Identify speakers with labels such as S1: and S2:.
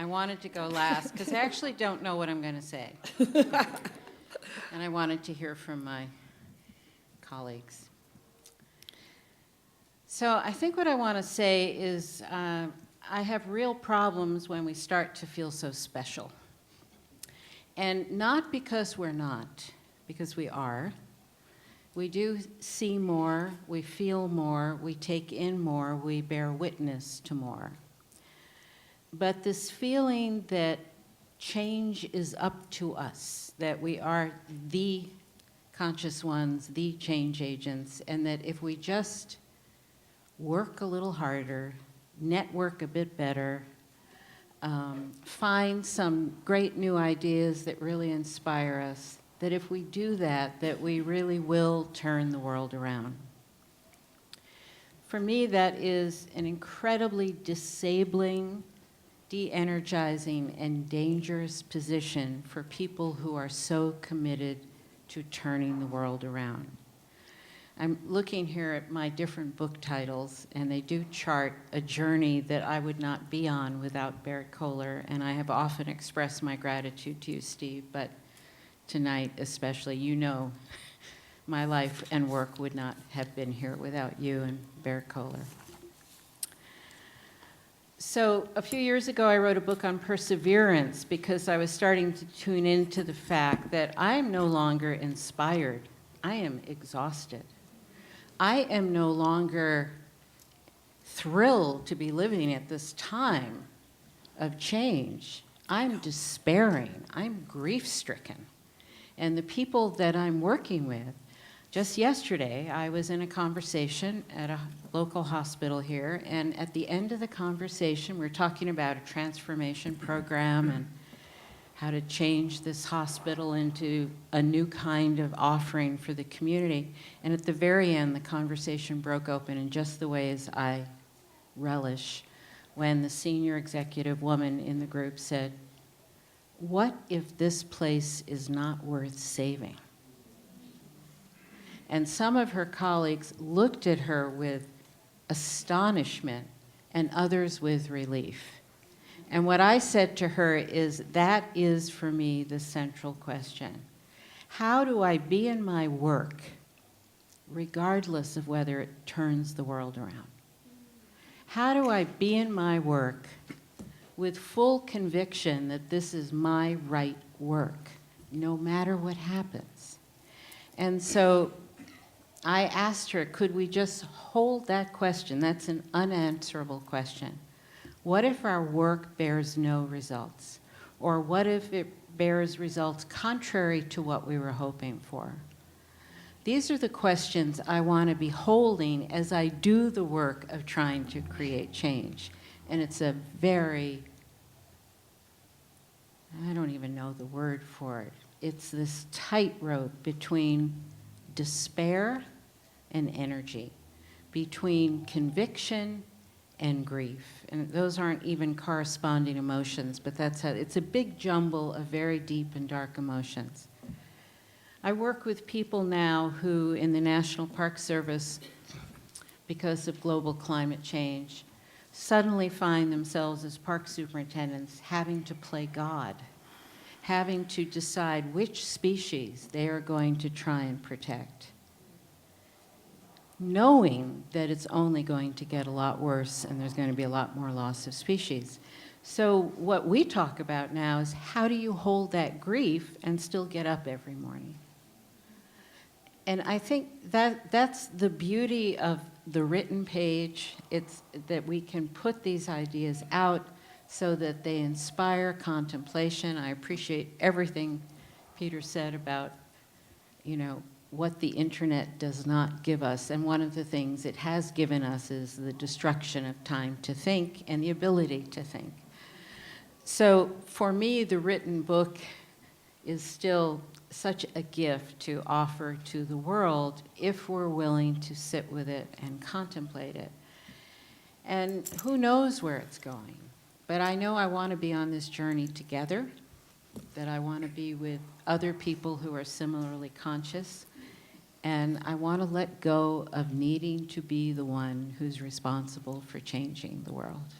S1: I wanted to go last because I actually don't know what I'm going to say. And I wanted to hear from my colleagues. So I think what I want to say is I have real problems when we start to feel so special. And not because we're not, because we are. We do see more, we feel more, we take in more, we bear witness to more. But this feeling that change is up to us, that we are the conscious ones, the change agents, and that if we just work a little harder, network a bit better, find some great new ideas that really inspire us, that if we do that, that we really will turn the world around. For me, that is an incredibly disabling, de-energizing, and dangerous position for people who are so committed to turning the world around. I'm looking here at my different book titles, and they do chart a journey that I would not be on without Barrett Kohler, and I have often expressed my gratitude to you, Steve, but tonight especially, you know my life and work would not have been here without you and Barrett Kohler. So a few years ago, I wrote a book on perseverance because I was starting to tune into the fact that I am no longer inspired. I am exhausted. I am no longer thrilled to be living at this time of change. I'm despairing. I'm grief-stricken. And the people that I'm working with, just yesterday, I was in a conversation at a local hospital here, and at the end of the conversation, we're talking about a transformation program and how to change this hospital into a new kind of offering for the community. And at the very end, the conversation broke open in just the ways I relish, when the senior executive woman in the group said, "What if this place is not worth saving?" And some of her colleagues looked at her with astonishment and others with relief. And what I said to her is, that is for me the central question. How do I be in my work regardless of whether it turns the world around? How do I be in my work with full conviction that this is my right work, no matter what happens? And so I asked her, could we just hold that question? That's an unanswerable question. What if our work bears no results? Or what if it bears results contrary to what we were hoping for? These are the questions I want to be holding as I do the work of trying to create change. And it's a very, I don't even know the word for it. It's this tightrope between despair and energy, between conviction and grief. And those aren't even corresponding emotions, but that's how, it's a big jumble of very deep and dark emotions. I work with people now who, in the National Park Service, because of global climate change, suddenly find themselves as park superintendents having to play God, having to decide which species they are going to try and protect, knowing that it's only going to get a lot worse and there's going to be a lot more loss of species. So what we talk about now is, how do you hold that grief and still get up every morning? And I think that that's the beauty of the written page. It's that we can put these ideas out so that they inspire contemplation. I appreciate everything Peter said about, what the internet does not give us. And one of the things it has given us is the destruction of time to think and the ability to think. So for me, the written book is still such a gift to offer to the world if we're willing to sit with it and contemplate it. And who knows where it's going? But I know I want to be on this journey together, that I want to be with other people who are similarly conscious, and I want to let go of needing to be the one who's responsible for changing the world.